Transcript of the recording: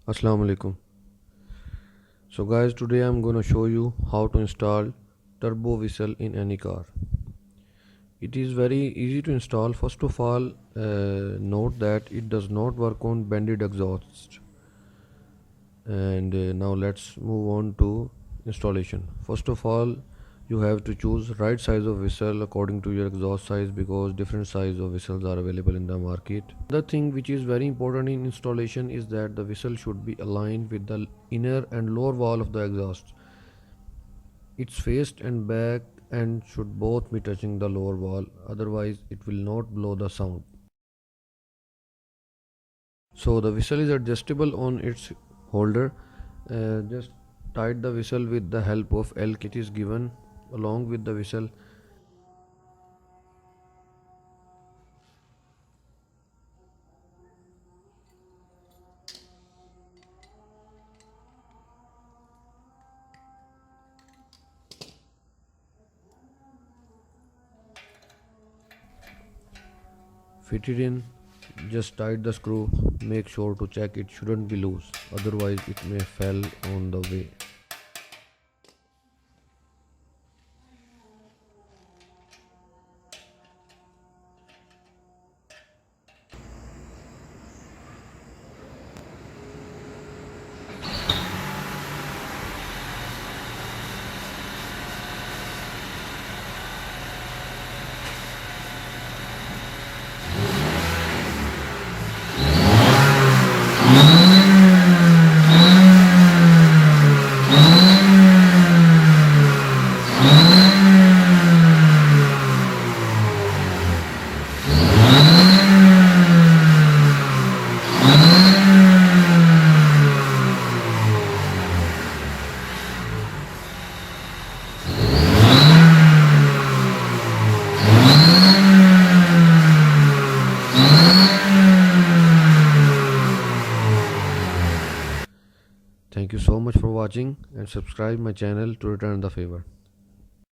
Assalamu alaikum. So guys, today I'm gonna show you how to install turbo whistle in any car. It is very easy to install. First of all, note that it does not work on bended exhaust. And now let's move on to installation. First of all, you have to choose right size of whistle according to your exhaust size because different size of whistles are available in the market. The thing which is very important in installation is that the whistle should be aligned with the inner and lower wall of the exhaust. Its face and back end should both be touching the lower wall, otherwise it will not blow the sound. So the whistle is adjustable on its holder. Just tight the whistle with the help of L kit is given along with the whistle. Fit it in. Just tight the screw. Make sure to check it shouldn't be loose, otherwise it may fall on the way. Thank you so much for watching and subscribe my channel to return the favor.